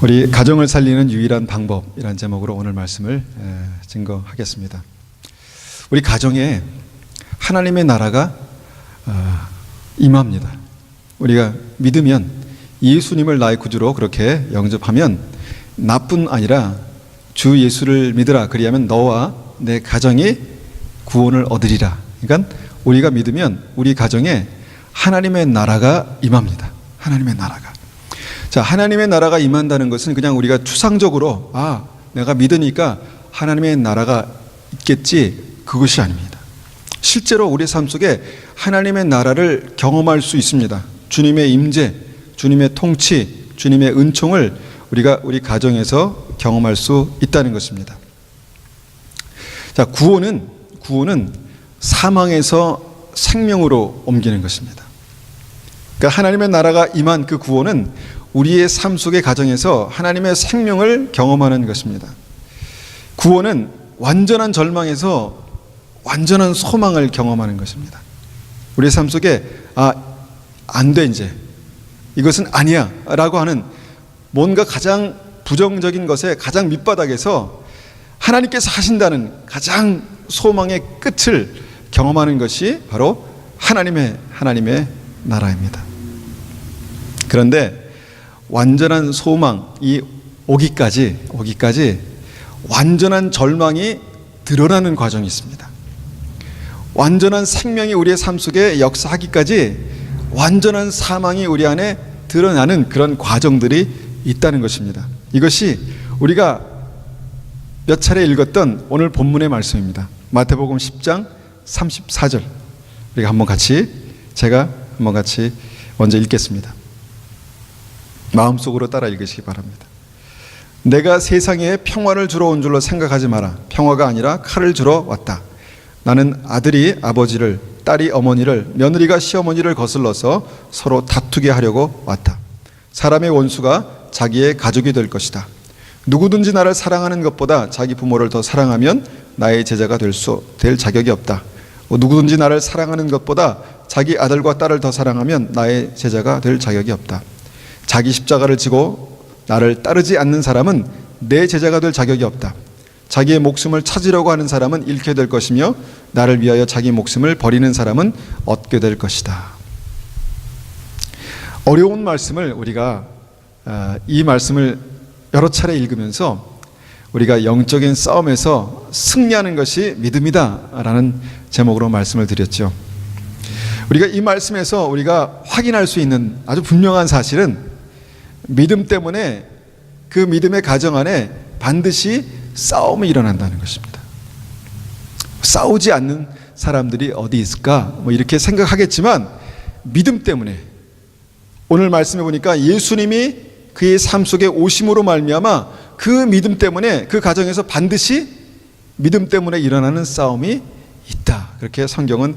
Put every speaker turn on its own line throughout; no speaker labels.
우리 가정을 살리는 유일한 방법이라는 제목으로 오늘 말씀을 증거하겠습니다. 우리 가정에 하나님의 나라가 임합니다. 우리가 믿으면 예수님을 나의 구주로 그렇게 영접하면 나뿐 아니라 주 예수를 믿으라 그리하면 너와 내 가정이 구원을 얻으리라. 그러니까 우리가 믿으면 우리 가정에 하나님의 나라가 임합니다. 하나님의 나라가. 자, 하나님의 나라가 임한다는 것은 그냥 우리가 추상적으로 내가 믿으니까 하나님의 나라가 있겠지, 그것이 아닙니다. 실제로 우리 삶 속에 하나님의 나라를 경험할 수 있습니다. 주님의 임재, 주님의 통치, 주님의 은총을 우리가 우리 가정에서 경험할 수 있다는 것입니다. 자, 구원은 사망에서 생명으로 옮기는 것입니다. 그러니까 하나님의 나라가 임한 그 구원은 우리의 삶 속의 가정에서 하나님의 생명을 경험하는 것입니다. 구원은 완전한 절망에서 완전한 소망을 경험하는 것입니다. 우리의 삶 속에 안 돼, 이제 이것은 아니야 라고 하는 뭔가 가장 부정적인 것의 가장 밑바닥에서 하나님께서 하신다는 가장 소망의 끝을 경험하는 것이 바로 하나님의 나라입니다. 그런데 완전한 소망이 오기까지 완전한 절망이 드러나는 과정이 있습니다. 완전한 생명이 우리의 삶 속에 역사하기까지 완전한 사망이 우리 안에 드러나는 그런 과정들이 있다는 것입니다. 이것이 우리가 몇 차례 읽었던 오늘 본문의 말씀입니다. 마태복음 10장 34절. 우리가 제가 한번 같이 먼저 읽겠습니다. 마음속으로 따라 읽으시기 바랍니다. 내가 세상에 평화를 주러 온 줄로 생각하지 마라. 평화가 아니라 칼을 주러 왔다. 나는 아들이 아버지를, 딸이 어머니를, 며느리가 시어머니를 거슬러서 서로 다투게 하려고 왔다. 사람의 원수가 자기의 가족이 될 것이다. 누구든지 나를 사랑하는 것보다 자기 부모를 더 사랑하면 나의 제자가 될 자격이 없다. 누구든지 나를 사랑하는 것보다 자기 아들과 딸을 더 사랑하면 나의 제자가 될 자격이 없다. 자기 십자가를 지고 나를 따르지 않는 사람은 내 제자가 될 자격이 없다. 자기의 목숨을 찾으려고 하는 사람은 잃게 될 것이며 나를 위하여 자기 목숨을 버리는 사람은 얻게 될 것이다. 어려운 말씀을 우리가 이 말씀을 여러 차례 읽으면서 우리가 영적인 싸움에서 승리하는 것이 믿음이다 라는 제목으로 말씀을 드렸죠. 우리가 이 말씀에서 우리가 확인할 수 있는 아주 분명한 사실은 믿음 때문에 그 믿음의 가정 안에 반드시 싸움이 일어난다는 것입니다. 싸우지 않는 사람들이 어디 있을까? 이렇게 생각하겠지만 믿음 때문에 오늘 말씀해 보니까 예수님이 그의 삶 속에 오심으로 말미암아 그 믿음 때문에 그 가정에서 반드시 믿음 때문에 일어나는 싸움이 있다. 그렇게 성경은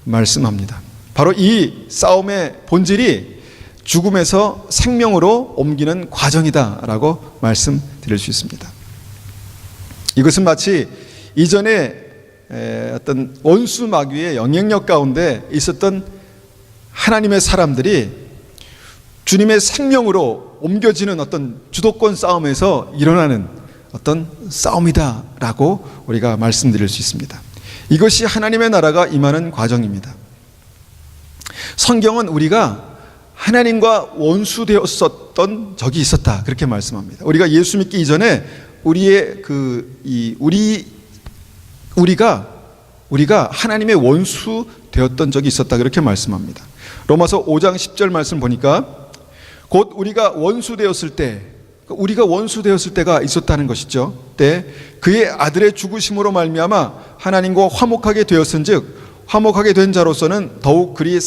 말씀합니다. 바로 이 싸움의 본질이 죽음에서 생명으로 옮기는 과정이다라고 말씀드릴 수 있습니다. 이것은 마치 이전에 어떤 원수 마귀의 영향력 가운데 있었던 하나님의 사람들이 주님의 생명으로 옮겨지는 어떤 주도권 싸움에서 일어나는 어떤 싸움이다라고 우리가 말씀드릴 수 있습니다. 이것이 하나님의 나라가 임하는 과정입니다. 성경은 우리가 하나님과 원수되었었던 적이 있었다 그렇게 말씀합니다. 우리가 예수 믿기 이전에 우리가 하나님의 원수 되었던 적이 있었다 그렇게 말씀합니다. 로마서 5장 10절 말씀 보니까 곧 우리가 원수 되었을 때가 있었다는 것이죠. 때 그의 아들의 죽으심으로 말미암아 하나님과 화목하게 되었은즉 화목하게 된 자로서는 더욱 그리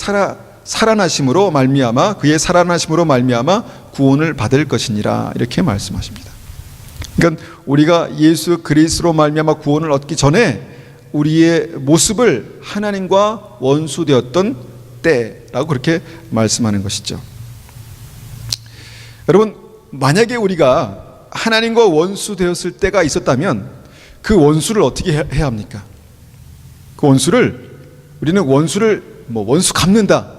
살아나심으로 말미암아 그의 살아나심으로 말미암아 구원을 받을 것이니라 이렇게 말씀하십니다. 그러니까 우리가 예수 그리스도로 말미암아 구원을 얻기 전에 우리의 모습을 하나님과 원수되었던 때라고 그렇게 말씀하는 것이죠. 여러분, 만약에 우리가 하나님과 원수되었을 때가 있었다면 그 원수를 어떻게 해야 합니까? 그 원수를 우리는 원수 갚는다,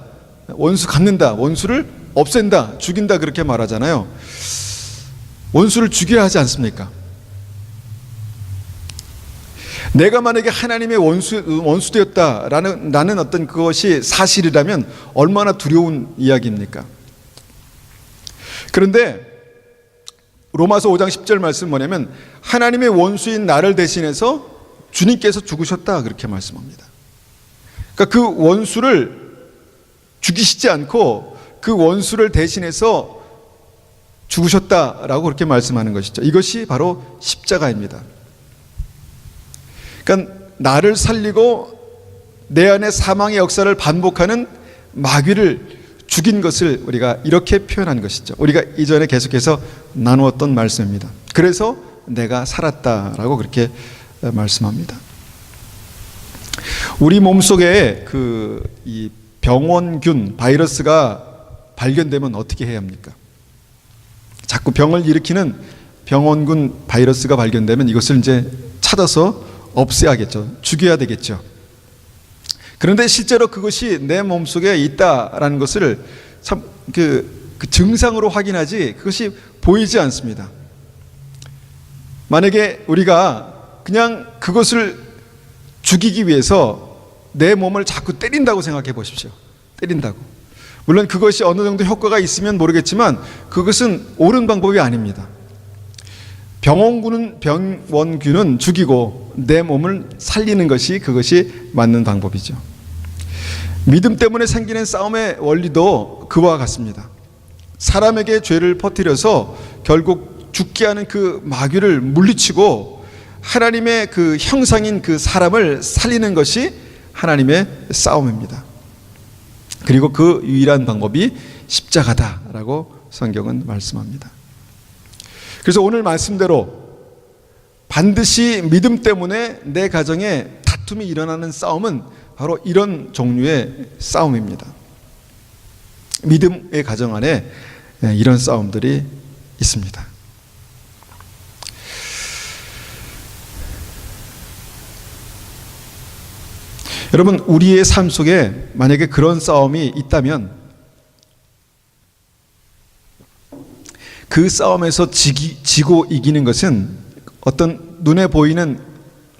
원수를 없앤다, 죽인다 그렇게 말하잖아요. 원수를 죽여야 하지 않습니까? 내가 만약에 하나님의 원수되었다라는 어떤 그것이 사실이라면 얼마나 두려운 이야기입니까? 그런데 로마서 5장 10절 말씀 뭐냐면 하나님의 원수인 나를 대신해서 주님께서 죽으셨다 그렇게 말씀합니다. 그러니까 그 원수를 죽이시지 않고 그 원수를 대신해서 죽으셨다라고 그렇게 말씀하는 것이죠. 이것이 바로 십자가입니다. 그러니까 나를 살리고 내 안에 사망의 역사를 반복하는 마귀를 죽인 것을 우리가 이렇게 표현한 것이죠. 우리가 이전에 계속해서 나누었던 말씀입니다. 그래서 내가 살았다라고 그렇게 말씀합니다. 우리 몸속에 이 병원균 바이러스가 발견되면 어떻게 해야 합니까? 자꾸 병을 일으키는 병원균 바이러스가 발견되면 이것을 이제 찾아서 없애야겠죠. 죽여야 되겠죠. 그런데 실제로 그것이 내 몸속에 있다라는 것을 참 그 증상으로 확인하지 그것이 보이지 않습니다. 만약에 우리가 그냥 그것을 죽이기 위해서 내 몸을 자꾸 때린다고 생각해 보십시오. 때린다고. 물론 그것이 어느 정도 효과가 있으면 모르겠지만 그것은 옳은 방법이 아닙니다. 병원균은 죽이고 내 몸을 살리는 것이 그것이 맞는 방법이죠. 믿음 때문에 생기는 싸움의 원리도 그와 같습니다. 사람에게 죄를 퍼뜨려서 결국 죽게 하는 그 마귀를 물리치고 하나님의 그 형상인 그 사람을 살리는 것이 하나님의 싸움입니다. 그리고 그 유일한 방법이 십자가다라고 성경은 말씀합니다. 그래서 오늘 말씀대로 반드시 믿음 때문에 내 가정에 다툼이 일어나는 싸움은 바로 이런 종류의 싸움입니다. 믿음의 가정 안에 이런 싸움들이 있습니다. 여러분, 우리의 삶 속에 만약에 그런 싸움이 있다면 그 싸움에서 지고 이기는 것은 어떤 눈에 보이는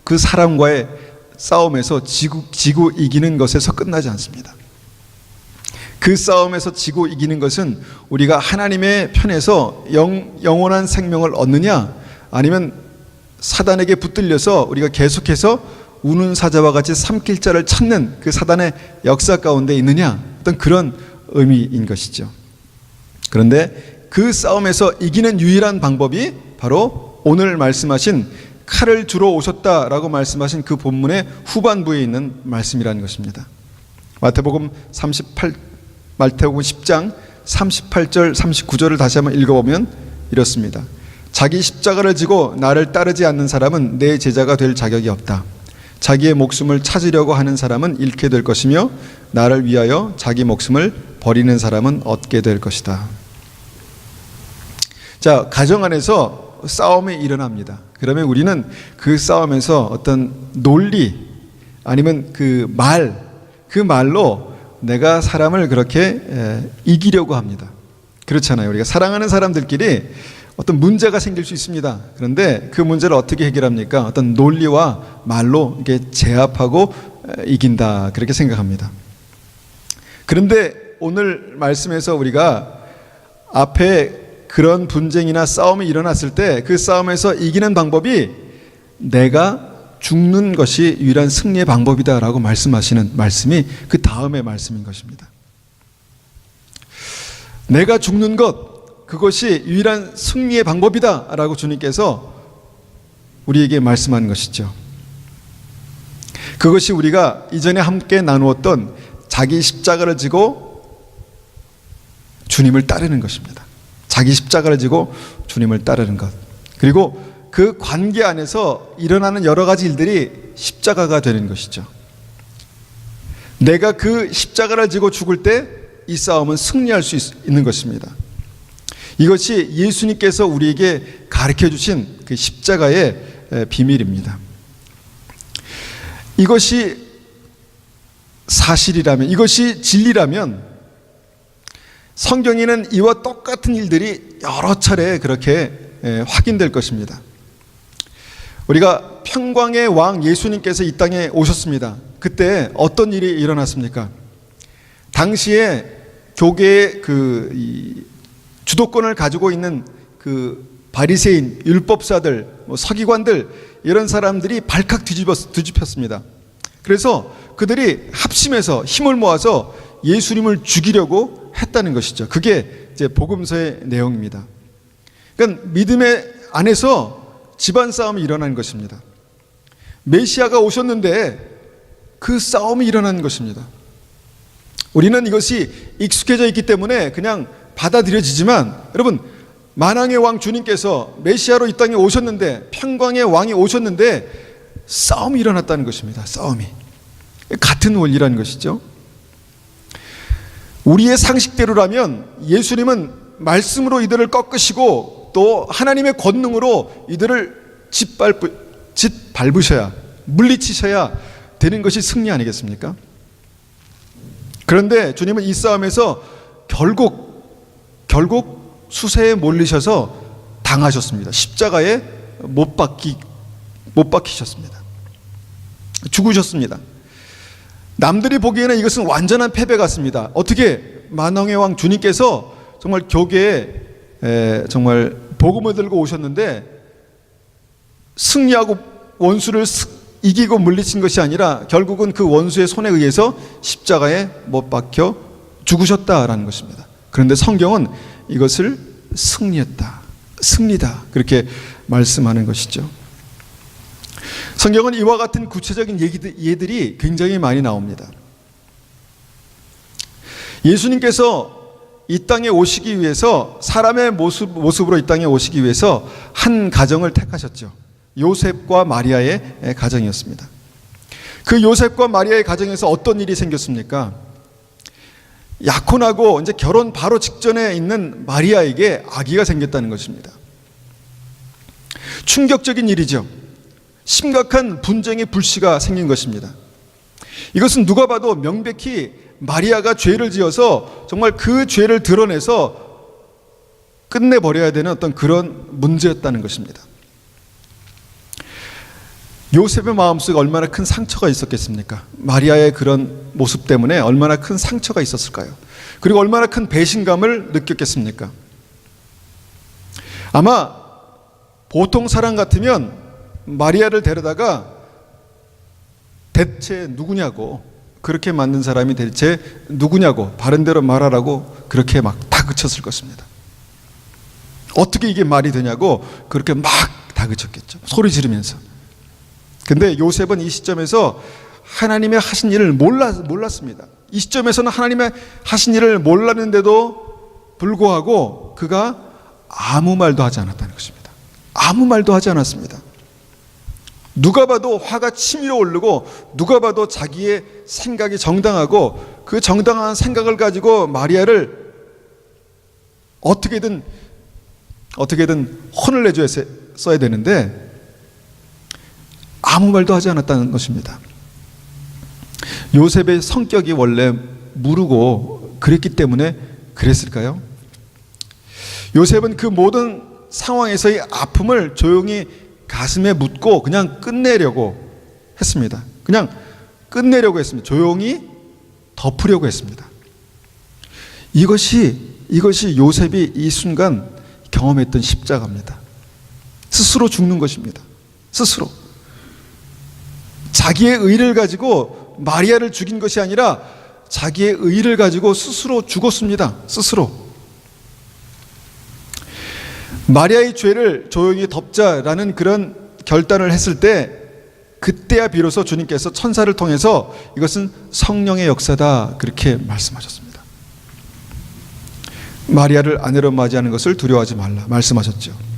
그 사람과의 싸움에서 지고 이기는 것에서 끝나지 않습니다. 그 싸움에서 지고 이기는 것은 우리가 하나님의 편에서 영원한 생명을 얻느냐 아니면 사단에게 붙들려서 우리가 계속해서 우는 사자와 같이 삼킬 자를 찾는 그 사단의 역사 가운데 있느냐 어떤 그런 의미인 것이죠. 그런데 그 싸움에서 이기는 유일한 방법이 바로 오늘 말씀하신 칼을 주러 오셨다라고 말씀하신 그 본문의 후반부에 있는 말씀이라는 것입니다. 마태복음 10장 38절 39절을 다시 한번 읽어보면 이렇습니다. 자기 십자가를 지고 나를 따르지 않는 사람은 내 제자가 될 자격이 없다. 자기의 목숨을 찾으려고 하는 사람은 잃게 될 것이며 나를 위하여 자기 목숨을 버리는 사람은 얻게 될 것이다. 자, 가정 안에서 싸움이 일어납니다. 그러면 우리는 그 싸움에서 어떤 논리 아니면 그 말로 내가 사람을 그렇게 이기려고 합니다. 그렇잖아요. 우리가 사랑하는 사람들끼리 어떤 문제가 생길 수 있습니다. 그런데 그 문제를 어떻게 해결합니까? 어떤 논리와 말로 이게 제압하고 이긴다 그렇게 생각합니다. 그런데 오늘 말씀에서 우리가 앞에 그런 분쟁이나 싸움이 일어났을 때 그 싸움에서 이기는 방법이 내가 죽는 것이 유일한 승리의 방법이다라고 말씀하시는 말씀이 그 다음의 말씀인 것입니다. 내가 죽는 것, 그것이 유일한 승리의 방법이다라고 주님께서 우리에게 말씀한 것이죠. 그것이 우리가 이전에 함께 나누었던 자기 십자가를 지고 주님을 따르는 것입니다. 자기 십자가를 지고 주님을 따르는 것. 그리고 그 관계 안에서 일어나는 여러 가지 일들이 십자가가 되는 것이죠. 내가 그 십자가를 지고 죽을 때 이 싸움은 승리할 수 있는 것입니다. 이것이 예수님께서 우리에게 가르쳐 주신 그 십자가의 비밀입니다. 이것이 사실이라면, 이것이 진리라면 성경에는 이와 똑같은 일들이 여러 차례 그렇게 확인될 것입니다. 우리가 평강의 왕 예수님께서 이 땅에 오셨습니다. 그때 어떤 일이 일어났습니까? 당시에 교계의 주도권을 가지고 있는 바리새인, 율법사들, 서기관들 이런 사람들이 발칵 뒤집혔습니다. 그래서 그들이 합심해서 힘을 모아서 예수님을 죽이려고 했다는 것이죠. 그게 이제 복음서의 내용입니다. 그러니까 믿음의 안에서 집안 싸움이 일어난 것입니다. 메시아가 오셨는데 그 싸움이 일어난 것입니다. 우리는 이것이 익숙해져 있기 때문에 그냥 받아들여지지만, 여러분, 만왕의 왕 주님께서 메시아로 이 땅에 오셨는데, 평강의 왕이 오셨는데 싸움이 일어났다는 것입니다. 싸움이. 같은 원리라는 것이죠. 우리의 상식대로라면 예수님은 말씀으로 이들을 꺾으시고 또 하나님의 권능으로 이들을 짓밟으셔야, 물리치셔야 되는 것이 승리 아니겠습니까? 그런데 주님은 이 싸움에서 결국 수세에 몰리셔서 당하셨습니다. 십자가에 못 박히셨습니다. 죽으셨습니다. 남들이 보기에는 이것은 완전한 패배 같습니다. 어떻게 만왕의 왕 주님께서 정말 교계에 정말 복음을 들고 오셨는데 승리하고 원수를 이기고 물리친 것이 아니라 결국은 그 원수의 손에 의해서 십자가에 못 박혀 죽으셨다라는 것입니다. 그런데 성경은 이것을 승리다 그렇게 말씀하는 것이죠. 성경은 이와 같은 구체적인 예들이 굉장히 많이 나옵니다. 예수님께서 이 땅에 오시기 위해서, 사람의 모습으로 이 땅에 오시기 위해서 한 가정을 택하셨죠. 요셉과 마리아의 가정이었습니다. 그 요셉과 마리아의 가정에서 어떤 일이 생겼습니까? 약혼하고 이제 결혼 바로 직전에 있는 마리아에게 아기가 생겼다는 것입니다. 충격적인 일이죠. 심각한 분쟁의 불씨가 생긴 것입니다. 이것은 누가 봐도 명백히 마리아가 죄를 지어서 정말 그 죄를 드러내서 끝내버려야 되는 어떤 그런 문제였다는 것입니다. 요셉의 마음속에 얼마나 큰 상처가 있었겠습니까? 마리아의 그런 모습 때문에 얼마나 큰 상처가 있었을까요? 그리고 얼마나 큰 배신감을 느꼈겠습니까? 아마 보통 사람 같으면 마리아를 데려다가 대체 누구냐고, 그렇게 만든 사람이 대체 누구냐고, 바른대로 말하라고 그렇게 막 다그쳤을 것입니다. 어떻게 이게 말이 되냐고 그렇게 막 다그쳤겠죠. 소리 지르면서. 근데 요셉은 이 시점에서 하나님의 하신 일을 몰랐습니다. 이 시점에서는 하나님의 하신 일을 몰랐는데도 불구하고 그가 아무 말도 하지 않았다는 것입니다. 아무 말도 하지 않았습니다. 누가 봐도 화가 치밀어 오르고, 누가 봐도 자기의 생각이 정당하고 그 정당한 생각을 가지고 마리아를 어떻게든 혼을 내줘야 되는데 아무 말도 하지 않았다는 것입니다. 요셉의 성격이 원래 무르고 그랬기 때문에 그랬을까요? 요셉은 그 모든 상황에서의 아픔을 조용히 가슴에 묻고 그냥 끝내려고 했습니다. 그냥 끝내려고 했습니다. 조용히 덮으려고 했습니다. 이것이 요셉이 이 순간 경험했던 십자가입니다. 스스로 죽는 것입니다. 스스로. 자기의 의를 가지고 마리아를 죽인 것이 아니라 자기의 의를 가지고 스스로 죽었습니다. 스스로. 마리아의 죄를 조용히 덮자라는 그런 결단을 했을 때, 그때야 비로소 주님께서 천사를 통해서 이것은 성령의 역사다 그렇게 말씀하셨습니다. 마리아를 아내로 맞이하는 것을 두려워하지 말라 말씀하셨죠.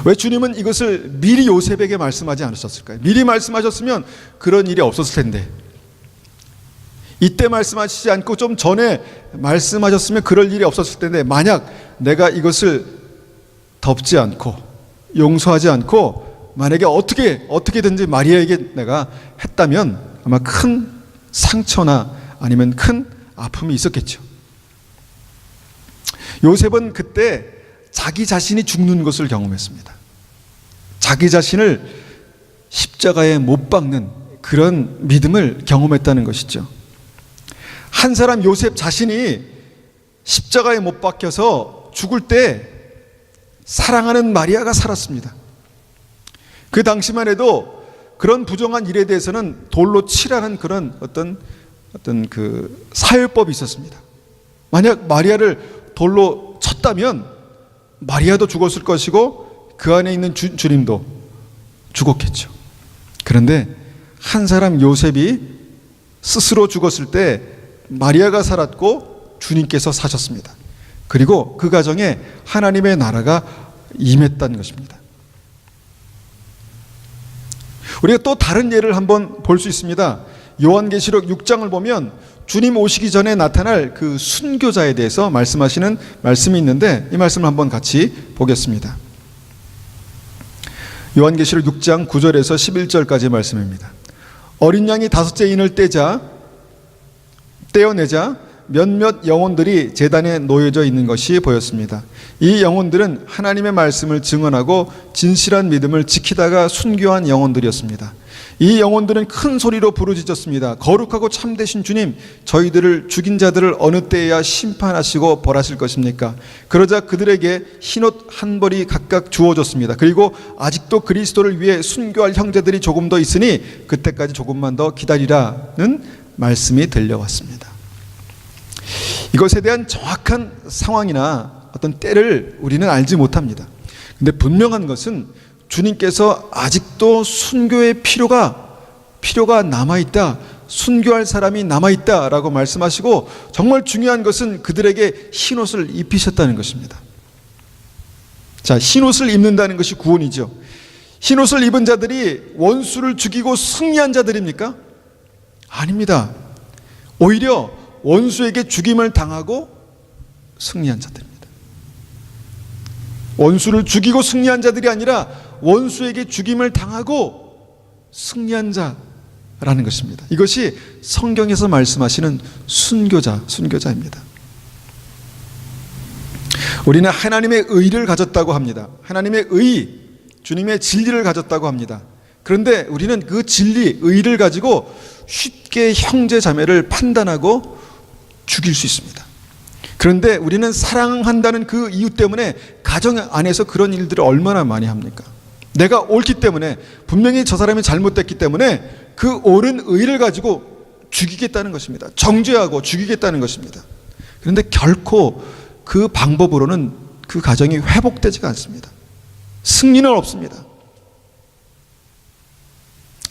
왜 주님은 이것을 미리 요셉에게 말씀하지 않으셨을까요? 미리 말씀하셨으면 그런 일이 없었을 텐데, 이때 말씀하시지 않고 좀 전에 말씀하셨으면 그럴 일이 없었을 텐데, 만약 내가 이것을 덮지 않고 용서하지 않고 만약에 어떻게든지 마리아에게 내가 했다면 아마 큰 상처나 아니면 큰 아픔이 있었겠죠. 요셉은 그때 자기 자신이 죽는 것을 경험했습니다. 자기 자신을 십자가에 못 박는 그런 믿음을 경험했다는 것이죠. 한 사람 요셉 자신이 십자가에 못 박혀서 죽을 때 사랑하는 마리아가 살았습니다. 그 당시만 해도 그런 부정한 일에 대해서는 돌로 치라는 그런 어떤 그 사회법이 있었습니다. 만약 마리아를 돌로 쳤다면 마리아도 죽었을 것이고 그 안에 있는 주님도 죽었겠죠. 그런데 한 사람 요셉이 스스로 죽었을 때 마리아가 살았고 주님께서 사셨습니다. 그리고 그 가정에 하나님의 나라가 임했다는 것입니다. 우리가 또 다른 예를 한번 볼 수 있습니다. 요한계시록 6장을 보면 주님 오시기 전에 나타날 그 순교자에 대해서 말씀하시는 말씀이 있는데 이 말씀을 한번 같이 보겠습니다. 요한계시록 6장 9절에서 11절까지 말씀입니다. 어린 양이 5째 인을 떼어내자 몇몇 영혼들이 제단에 놓여져 있는 것이 보였습니다. 이 영혼들은 하나님의 말씀을 증언하고 진실한 믿음을 지키다가 순교한 영혼들이었습니다. 이 영혼들은 큰 소리로 부르짖었습니다. 거룩하고 참되신 주님, 저희들을 죽인 자들을 어느 때에야 심판하시고 벌하실 것입니까? 그러자 그들에게 흰옷 한 벌이 각각 주어졌습니다. 그리고 아직도 그리스도를 위해 순교할 형제들이 조금 더 있으니 그때까지 조금만 더 기다리라는 말씀이 들려왔습니다. 이것에 대한 정확한 상황이나 어떤 때를 우리는 알지 못합니다. 근데 분명한 것은 주님께서 아직도 순교의 필요가 남아있다, 순교할 사람이 남아있다라고 말씀하시고, 정말 중요한 것은 그들에게 흰옷을 입히셨다는 것입니다. 자, 흰옷을 입는다는 것이 구원이죠. 흰옷을 입은 자들이 원수를 죽이고 승리한 자들입니까? 아닙니다. 오히려 원수에게 죽임을 당하고 승리한 자들입니다. 원수를 죽이고 승리한 자들이 아니라 원수에게 죽임을 당하고 승리한 자라는 것입니다. 이것이 성경에서 말씀하시는 순교자입니다. 우리는 하나님의 의를 가졌다고 합니다. 하나님의 의, 주님의 진리를 가졌다고 합니다. 그런데 우리는 그 진리, 의를 가지고 쉽게 형제 자매를 판단하고 죽일 수 있습니다. 그런데 우리는 사랑한다는 그 이유 때문에 가정 안에서 그런 일들을 얼마나 많이 합니까? 내가 옳기 때문에, 분명히 저 사람이 잘못됐기 때문에 그 옳은 의를 가지고 죽이겠다는 것입니다. 정죄하고 죽이겠다는 것입니다. 그런데 결코 그 방법으로는 그 가정이 회복되지가 않습니다. 승리는 없습니다.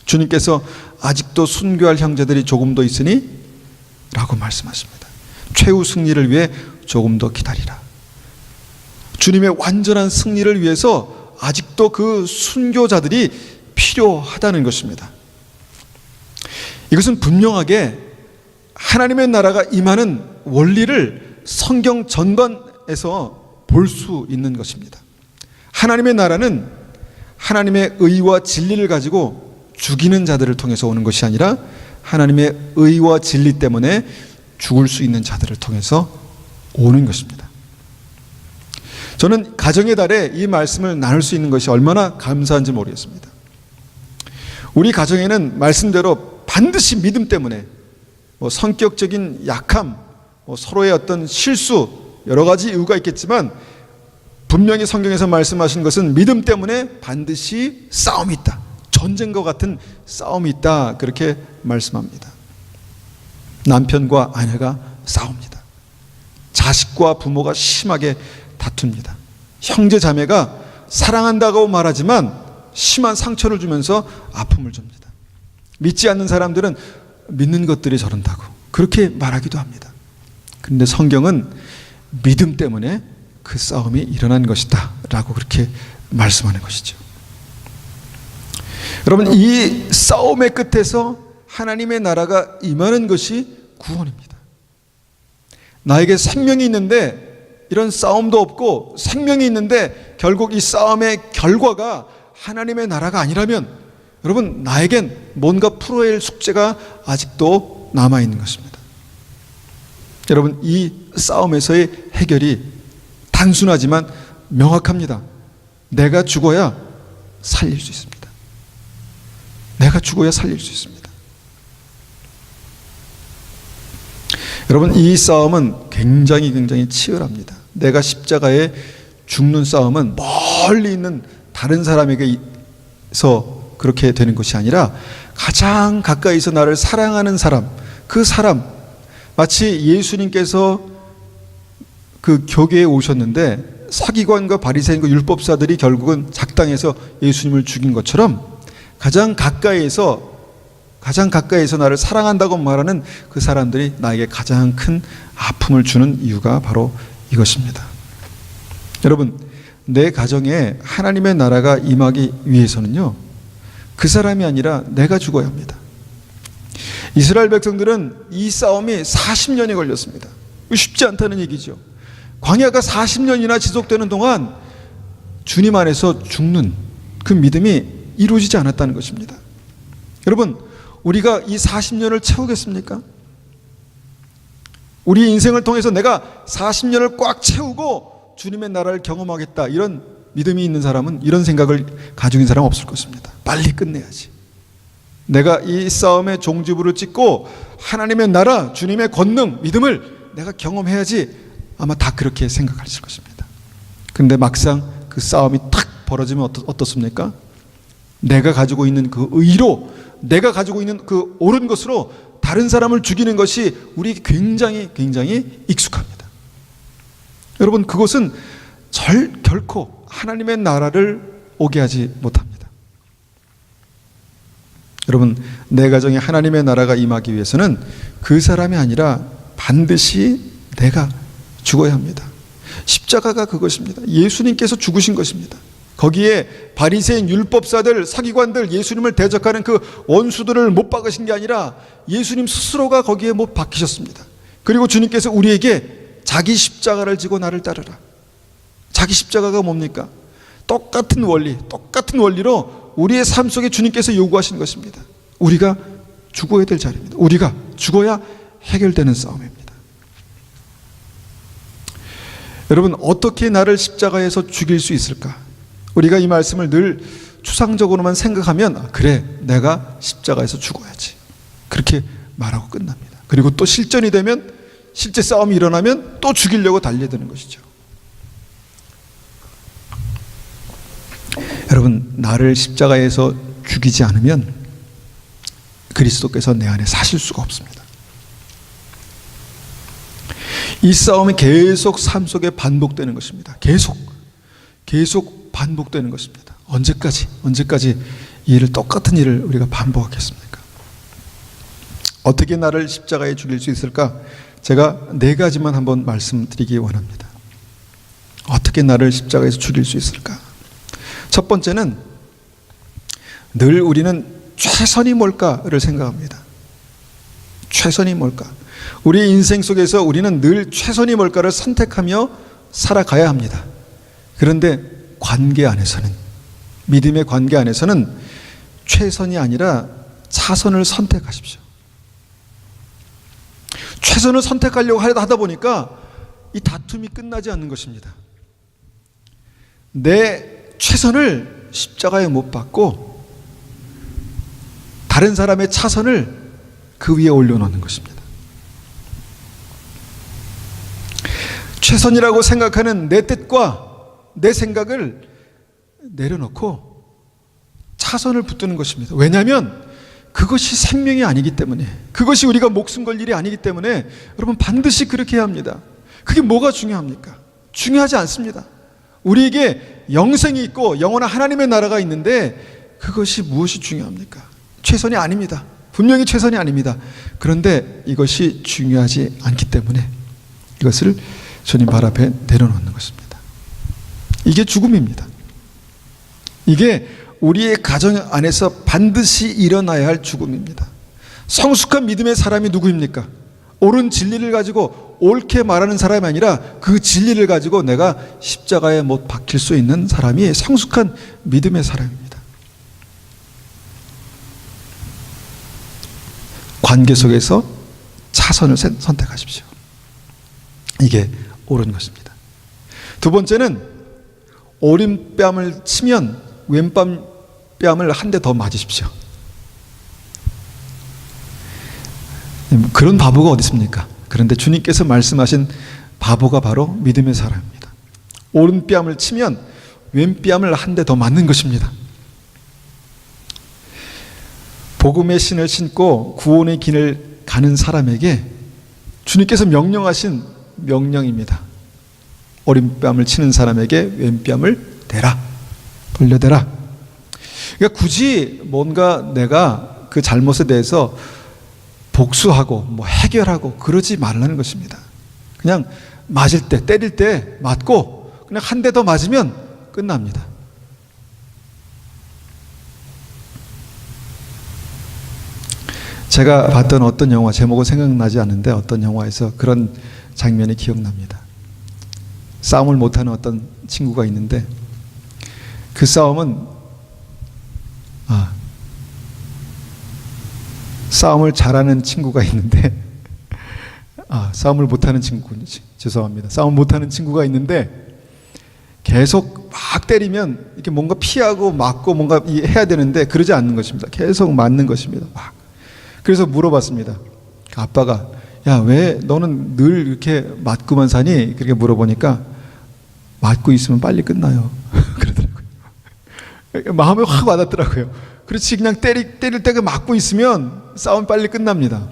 주님께서 아직도 순교할 형제들이 조금 더 있으니 라고 말씀하십니다. 최후 승리를 위해 조금 더 기다리라. 주님의 완전한 승리를 위해서 아직도 그 순교자들이 필요하다는 것입니다. 이것은 분명하게 하나님의 나라가 임하는 원리를 성경 전반에서 볼 수 있는 것입니다. 하나님의 나라는 하나님의 의와 진리를 가지고 죽이는 자들을 통해서 오는 것이 아니라 하나님의 의와 진리 때문에 죽을 수 있는 자들을 통해서 오는 것입니다. 저는 가정의 달에 이 말씀을 나눌 수 있는 것이 얼마나 감사한지 모르겠습니다. 우리 가정에는 말씀대로 반드시 믿음 때문에 성격적인 약함, 서로의 어떤 실수, 여러 가지 이유가 있겠지만 분명히 성경에서 말씀하신 것은 믿음 때문에 반드시 싸움이 있다. 전쟁과 같은 싸움이 있다. 그렇게 말씀합니다. 남편과 아내가 싸웁니다. 자식과 부모가 심하게 다툽니다. 형제 자매가 사랑한다고 말하지만 심한 상처를 주면서 아픔을 줍니다. 믿지 않는 사람들은 믿는 것들이 저런다고 그렇게 말하기도 합니다. 그런데 성경은 믿음 때문에 그 싸움이 일어난 것이다 라고 그렇게 말씀하는 것이죠. 여러분, 이 싸움의 끝에서 하나님의 나라가 임하는 것이 구원입니다. 나에게 생명이 있는데 이런 싸움도 없고 생명이 있는데 결국 이 싸움의 결과가 하나님의 나라가 아니라면 여러분, 나에겐 뭔가 풀어야 할 숙제가 아직도 남아있는 것입니다. 여러분, 이 싸움에서의 해결이 단순하지만 명확합니다. 내가 죽어야 살릴 수 있습니다. 내가 죽어야 살릴 수 있습니다. 여러분, 이 싸움은 굉장히 치열합니다. 내가 십자가에 죽는 싸움은 멀리 있는 다른 사람에게서 그렇게 되는 것이 아니라 가장 가까이서 나를 사랑하는 사람, 그 사람, 마치 예수님께서 그 교회에 오셨는데 서기관과 바리새인과 율법사들이 결국은 작당해서 예수님을 죽인 것처럼 가장 가까이에서 나를 사랑한다고 말하는 그 사람들이 나에게 가장 큰 아픔을 주는 이유가 바로 이것입니다. 여러분, 내 가정에 하나님의 나라가 임하기 위해서는요, 그 사람이 아니라 내가 죽어야 합니다. 이스라엘 백성들은 이 싸움이 40년이 걸렸습니다. 쉽지 않다는 얘기죠. 광야가 40년이나 지속되는 동안 주님 안에서 죽는 그 믿음이 이루어지지 않았다는 것입니다. 여러분, 우리가 이 40년을 채우겠습니까? 우리 인생을 통해서 내가 40년을 꽉 채우고 주님의 나라를 경험하겠다, 이런 믿음이 있는 사람은, 이런 생각을 가지고 있는 사람은 없을 것입니다. 빨리 끝내야지. 내가 이 싸움의 종지부를 찍고 하나님의 나라, 주님의 권능, 믿음을 내가 경험해야지, 아마 다 그렇게 생각하실 것입니다. 그런데 막상 그 싸움이 탁 벌어지면 어떻습니까? 내가 가지고 있는 그 의로, 내가 가지고 있는 그 옳은 것으로 다른 사람을 죽이는 것이 우리에게 굉장히 익숙합니다. 여러분, 그것은 결코 하나님의 나라를 오게 하지 못합니다. 여러분, 내 가정에 하나님의 나라가 임하기 위해서는 그 사람이 아니라 반드시 내가 죽어야 합니다. 십자가가 그것입니다. 예수님께서 죽으신 것입니다. 거기에 바리새인, 율법사들, 서기관들, 예수님을 대적하는 그 원수들을 못 박으신 게 아니라 예수님 스스로가 거기에 못 박히셨습니다. 그리고 주님께서 우리에게 자기 십자가를 지고 나를 따르라. 자기 십자가가 뭡니까? 똑같은 원리로 우리의 삶 속에 주님께서 요구하시는 것입니다. 우리가 죽어야 될 자리입니다. 우리가 죽어야 해결되는 싸움입니다. 여러분, 어떻게 나를 십자가에서 죽일 수 있을까? 우리가 이 말씀을 늘 추상적으로만 생각하면, 그래, 내가 십자가에서 죽어야지, 그렇게 말하고 끝납니다. 그리고 또 실전이 되면, 실제 싸움이 일어나면 또 죽이려고 달려드는 것이죠. 여러분, 나를 십자가에서 죽이지 않으면 그리스도께서 내 안에 사실 수가 없습니다. 이 싸움이 계속 삶 속에 반복되는 것입니다. 계속 반복되는 것입니다. 언제까지 이 일을, 똑같은 일을 우리가 반복하겠습니까? 어떻게 나를 십자가에 죽일 수 있을까? 제가 4가지만 한번 말씀드리기 원합니다. 어떻게 나를 십자가에서 죽일 수 있을까? 첫 번째는, 늘 우리는 최선이 뭘까를 생각합니다. 최선이 뭘까? 우리 인생 속에서 우리는 늘 최선이 뭘까를 선택하며 살아가야 합니다. 그런데 관계 안에서는, 믿음의 관계 안에서는 최선이 아니라 차선을 선택하십시오. 최선을 선택하려고 하다 보니까 이 다툼이 끝나지 않는 것입니다. 내 최선을 십자가에 못 박고 다른 사람의 차선을 그 위에 올려놓는 것입니다. 최선이라고 생각하는 내 뜻과 내 생각을 내려놓고 차선을 붙드는 것입니다. 왜냐하면 그것이 생명이 아니기 때문에, 그것이 우리가 목숨 걸 일이 아니기 때문에 여러분, 반드시 그렇게 해야 합니다. 그게 뭐가 중요합니까? 중요하지 않습니다. 우리에게 영생이 있고 영원한 하나님의 나라가 있는데 그것이 무엇이 중요합니까? 최선이 아닙니다. 분명히 최선이 아닙니다. 그런데 이것이 중요하지 않기 때문에 이것을 주님 발 앞에 내려놓는 것입니다. 이게 죽음입니다. 이게 우리의 가정 안에서 반드시 일어나야 할 죽음입니다. 성숙한 믿음의 사람이 누구입니까? 옳은 진리를 가지고 옳게 말하는 사람이 아니라 그 진리를 가지고 내가 십자가에 못 박힐 수 있는 사람이 성숙한 믿음의 사람입니다. 관계 속에서 차선을 선택하십시오. 이게 옳은 것입니다. 두 번째는 오른뺨을 치면 왼뺨을 한 대 더 맞으십시오. 그런 바보가 어디 있습니까? 그런데 주님께서 말씀하신 바보가 바로 믿음의 사람입니다. 오른뺨을 치면 왼뺨을 한 대 더 맞는 것입니다. 복음의 신을 신고 구원의 길을 가는 사람에게 주님께서 명령하신 명령입니다. 오른뺨을 치는 사람에게 왼뺨을 대라, 돌려대라. 그러니까 굳이 뭔가 내가 그 잘못에 대해서 복수하고 해결하고 그러지 말라는 것입니다. 그냥 맞을 때, 때릴 때 맞고 그냥 한 대 더 맞으면 끝납니다. 제가 봤던 어떤 영화, 제목은 생각나지 않는데 어떤 영화에서 그런 장면이 기억납니다. 싸움을 못하는 어떤 친구가 있는데 그 싸움은 싸움을 잘하는 친구가 있는데 싸움을 못하는 친구군요. 죄송합니다. 싸움 못하는 친구가 있는데 계속 막 때리면 이렇게 뭔가 피하고 맞고 뭔가 해야 되는데 그러지 않는 것입니다. 계속 맞는 것입니다. 막. 그래서 물어봤습니다. 아빠가 야, 왜 너는 늘 이렇게 맞고만 사니? 그렇게 물어보니까 맞고 있으면 빨리 끝나요. 그러더라고요. 마음에 확 와닿더라고요. 그렇지, 그냥 때릴 때 맞고 있으면 싸움 빨리 끝납니다.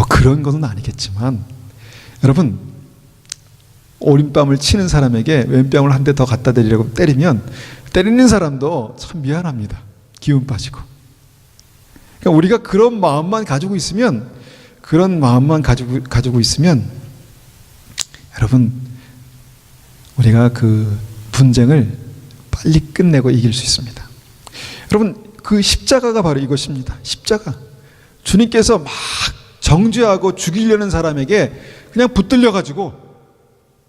그런 것은 아니겠지만 여러분, 오른뺨을 치는 사람에게 왼뺨을 한 대 더 갖다 대리려고 때리면 때리는 사람도 참 미안합니다. 기운 빠지고. 그러니까 우리가 그런 마음만 가지고 있으면 여러분, 우리가 그 분쟁을 빨리 끝내고 이길 수 있습니다. 여러분, 그 십자가가 바로 이것입니다. 십자가. 주님께서 막 정죄하고 죽이려는 사람에게 그냥 붙들려 가지고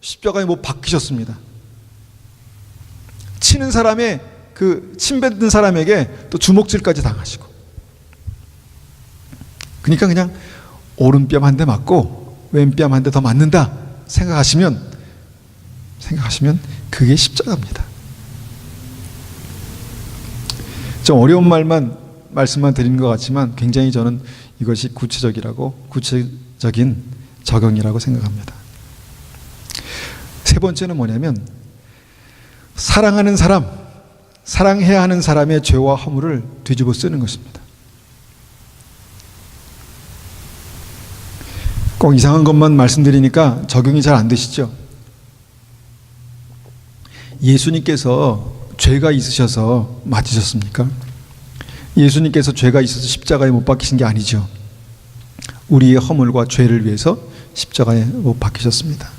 십자가에 박히셨습니다. 치는 사람의 그 침뱉는 사람에게 또 주먹질까지 당하시고. 그러니까 그냥 오른뺨 한 대 맞고 왼뺨 한 대 더 맞는다 생각하시면 그게 십자가입니다. 좀 어려운 말씀만 드리는 것 같지만 굉장히 저는 이것이 구체적인 적용이라고 생각합니다. 세 번째는 뭐냐면 사랑하는 사람, 사랑해야 하는 사람의 죄와 허물을 뒤집어 쓰는 것입니다. 꼭 이상한 것만 말씀드리니까 적용이 잘 안 되시죠? 예수님께서 죄가 있으셔서 맞으셨습니까? 예수님께서 죄가 있어서 십자가에 못 박히신 게 아니죠. 우리의 허물과 죄를 위해서 십자가에 못 박히셨습니다.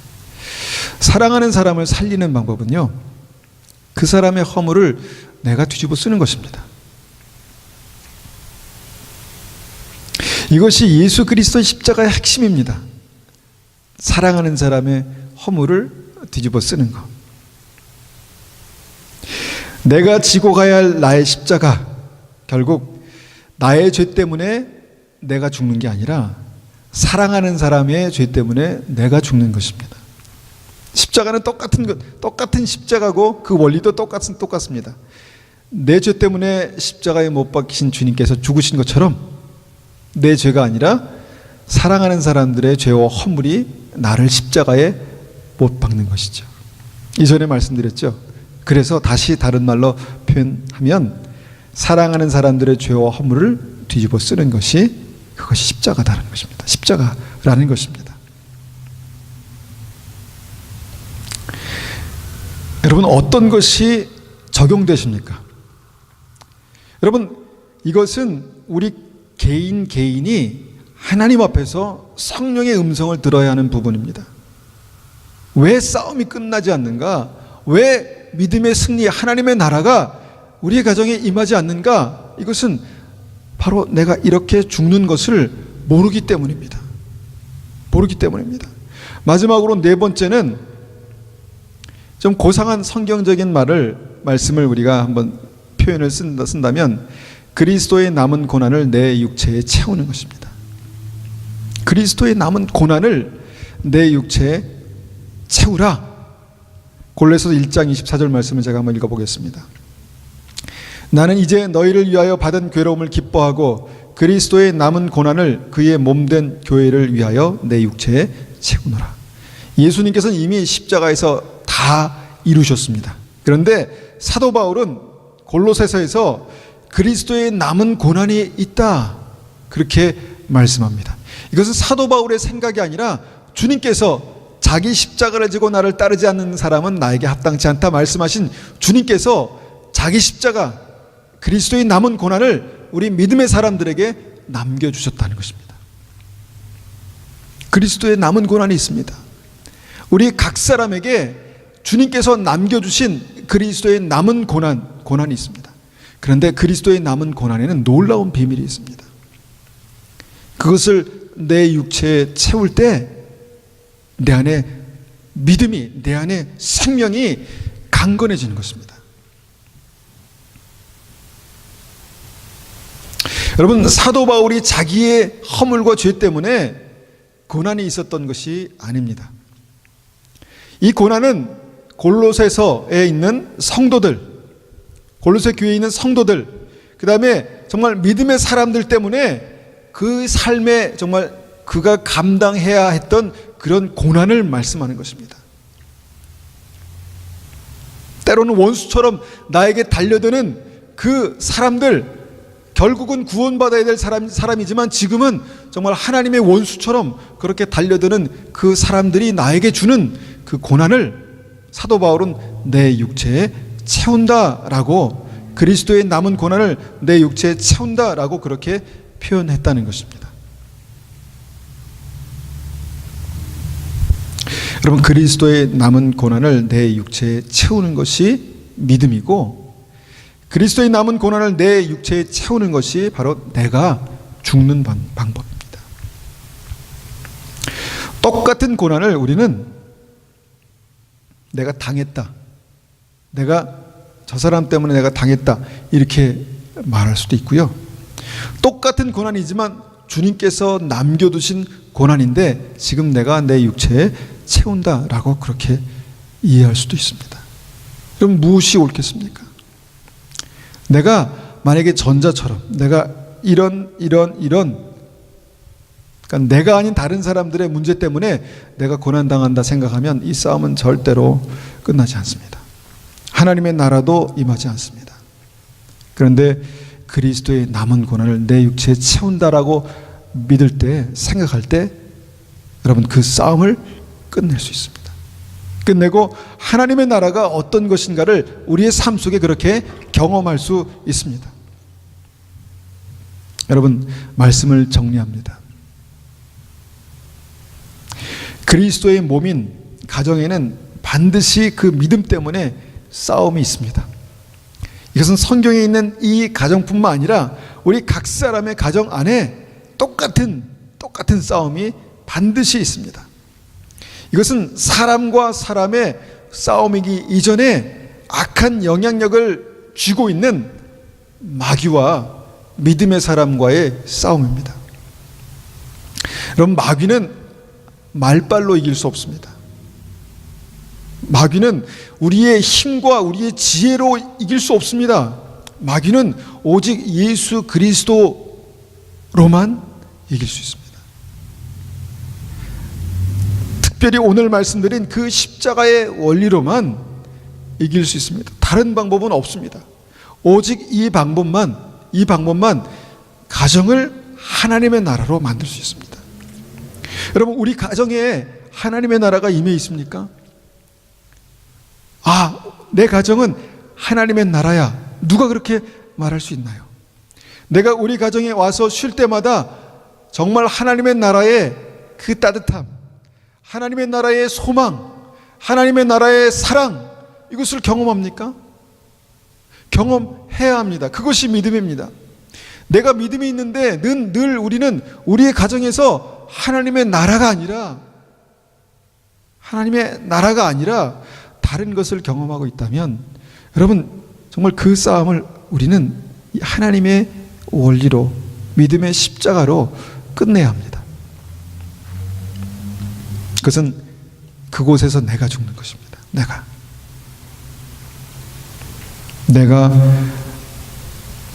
사랑하는 사람을 살리는 방법은요, 그 사람의 허물을 내가 뒤집어 쓰는 것입니다. 이것이 예수 그리스도의 십자가의 핵심입니다. 사랑하는 사람의 허물을 뒤집어 쓰는 것. 내가 지고 가야 할 나의 십자가, 결국 나의 죄 때문에 내가 죽는 게 아니라 사랑하는 사람의 죄 때문에 내가 죽는 것입니다. 십자가는 똑같은 십자가고 그 원리도 똑같습니다. 내 죄 때문에 십자가에 못 박히신 주님께서 죽으신 것처럼 내 죄가 아니라 사랑하는 사람들의 죄와 허물이 나를 십자가에 못 박는 것이죠. 이전에 말씀드렸죠. 그래서 다시 다른 말로 표현하면 사랑하는 사람들의 죄와 허물을 뒤집어 쓰는 것이 그것이 십자가라는 것입니다. 십자가라는 것입니다. 여러분, 어떤 것이 적용되십니까? 여러분, 이것은 우리 개인이 하나님 앞에서 성령의 음성을 들어야 하는 부분입니다. 왜 싸움이 끝나지 않는가? 왜 믿음의 승리, 하나님의 나라가 우리의 가정에 임하지 않는가? 이것은 바로 내가 이렇게 죽는 것을 모르기 때문입니다. 마지막으로 네 번째는 좀 고상한 성경적인 말씀을 우리가 한번 표현을 쓴다면 그리스도의 남은 고난을 내 육체에 채우는 것입니다. 그리스도의 남은 고난을 내 육체에 채우라. 골로새서 1장 24절 말씀을 제가 한번 읽어보겠습니다. 나는 이제 너희를 위하여 받은 괴로움을 기뻐하고 그리스도의 남은 고난을 그의 몸된 교회를 위하여 내 육체에 채우노라. 예수님께서는 이미 십자가에서 다 이루셨습니다. 그런데 사도 바울은 골로새서에서 그리스도의 남은 고난이 있다, 그렇게 말씀합니다. 이것은 사도 바울의 생각이 아니라 주님께서 자기 십자가를 지고 나를 따르지 않는 사람은 나에게 합당치 않다 말씀하신 주님께서 자기 십자가, 그리스도의 남은 고난을 우리 믿음의 사람들에게 남겨주셨다는 것입니다. 그리스도의 남은 고난이 있습니다. 우리 각 사람에게 주님께서 남겨주신 그리스도의 남은 고난이 있습니다. 그런데 그리스도의 남은 고난에는 놀라운 비밀이 있습니다. 그것을 내 육체에 채울 때 내 안에 믿음이, 내 안에 생명이 강건해지는 것입니다. 여러분, 사도 바울이 자기의 허물과 죄 때문에 고난이 있었던 것이 아닙니다. 이 고난은 골로새서에 있는 성도들, 골로새 교회에 있는 성도들, 그 다음에 정말 믿음의 사람들 때문에 그 삶에 정말 그가 감당해야 했던 그런 고난을 말씀하는 것입니다. 때로는 원수처럼 나에게 달려드는 그 사람들, 결국은 구원받아야 될 사람이지만 지금은 정말 하나님의 원수처럼 그렇게 달려드는 그 사람들이 나에게 주는 그 고난을 사도 바울은 내 육체에 채운다라고, 그리스도의 남은 고난을 내 육체에 채운다라고 그렇게 표현했다는 것입니다. 여러분, 그리스도의 남은 고난을 내 육체에 채우는 것이 믿음이고, 그리스도의 남은 고난을 내 육체에 채우는 것이 바로 내가 죽는 방법입니다. 똑같은 고난을 우리는 내가 당했다, 내가 저 사람 때문에 내가 당했다, 이렇게 말할 수도 있고요. 똑같은 고난이지만 주님께서 남겨두신 고난인데 지금 내가 내 육체에 채운다라고 그렇게 이해할 수도 있습니다. 그럼 무엇이 옳겠습니까? 내가 만약에 전자처럼 내가 이런 그러니까 내가 아닌 다른 사람들의 문제 때문에 내가 고난당한다 생각하면 이 싸움은 절대로 끝나지 않습니다. 하나님의 나라도 임하지 않습니다. 그런데 그리스도의 남은 고난을 내 육체에 채운다라고 믿을 때, 생각할 때 여러분 그 싸움을 끝낼 수 있습니다. 끝내고 하나님의 나라가 어떤 것인가를 우리의 삶 속에 그렇게 경험할 수 있습니다. 여러분, 말씀을 정리합니다. 그리스도의 몸인 가정에는 반드시 그 믿음 때문에 싸움이 있습니다. 이것은 성경에 있는 이 가정뿐만 아니라 우리 각 사람의 가정 안에 똑같은 싸움이 반드시 있습니다. 이것은 사람과 사람의 싸움이기 이전에 악한 영향력을 쥐고 있는 마귀와 믿음의 사람과의 싸움입니다. 여러분, 마귀는 말빨로 이길 수 없습니다. 마귀는 우리의 힘과 우리의 지혜로 이길 수 없습니다. 마귀는 오직 예수 그리스도로만 이길 수 있습니다. 특별히 오늘 말씀드린 그 십자가의 원리로만 이길 수 있습니다. 다른 방법은 없습니다. 오직 이 방법만 가정을 하나님의 나라로 만들 수 있습니다. 여러분, 우리 가정에 하나님의 나라가 임해 있습니까? 내 가정은 하나님의 나라야. 누가 그렇게 말할 수 있나요? 내가 우리 가정에 와서 쉴 때마다 정말 하나님의 나라의 그 따뜻함, 하나님의 나라의 소망, 하나님의 나라의 사랑, 이것을 경험합니까? 경험해야 합니다. 그것이 믿음입니다. 내가 믿음이 있는데 늘 우리는 우리의 가정에서 하나님의 나라가 아니라 다른 것을 경험하고 있다면 여러분, 정말 그 싸움을 우리는 하나님의 원리로, 믿음의 십자가로 끝내야 합니다. 그것은 그곳에서 내가 죽는 것입니다. 내가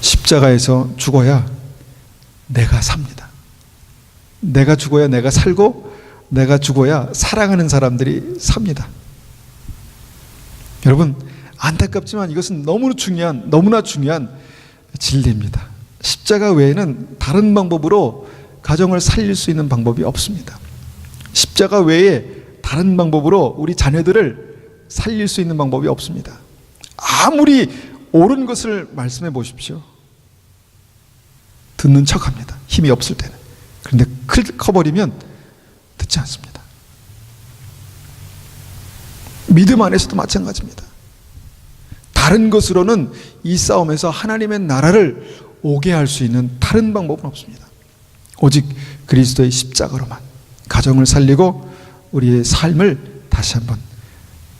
십자가에서 죽어야 내가 삽니다. 내가 죽어야 내가 살고, 내가 죽어야 사랑하는 사람들이 삽니다. 여러분, 안타깝지만 이것은 너무나 중요한 진리입니다. 십자가 외에는 다른 방법으로 가정을 살릴 수 있는 방법이 없습니다. 십자가 외에 다른 방법으로 우리 자녀들을 살릴 수 있는 방법이 없습니다. 아무리 옳은 것을 말씀해 보십시오. 듣는 척합니다. 힘이 없을 때는. 그런데 커버리면 듣지 않습니다. 믿음 안에서도 마찬가지입니다. 다른 것으로는 이 싸움에서 하나님의 나라를 오게 할 수 있는 다른 방법은 없습니다. 오직 그리스도의 십자가로만 가정을 살리고 우리의 삶을 다시 한번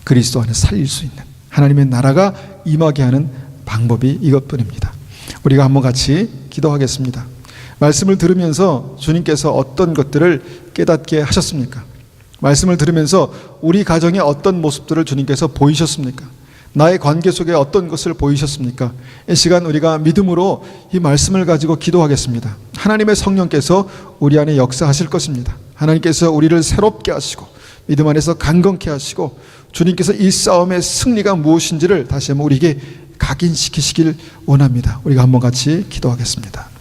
그리스도 안에 살릴 수 있는, 하나님의 나라가 임하게 하는 방법이 이것뿐입니다. 우리가 한번 같이 기도하겠습니다. 말씀을 들으면서 주님께서 어떤 것들을 깨닫게 하셨습니까? 말씀을 들으면서 우리 가정의 어떤 모습들을 주님께서 보이셨습니까? 나의 관계 속에 어떤 것을 보이셨습니까? 이 시간 우리가 믿음으로 이 말씀을 가지고 기도하겠습니다. 하나님의 성령께서 우리 안에 역사하실 것입니다. 하나님께서 우리를 새롭게 하시고 믿음 안에서 강건케 하시고 주님께서 이 싸움의 승리가 무엇인지를 다시 한번 우리에게 각인시키시길 원합니다. 우리가 한번 같이 기도하겠습니다.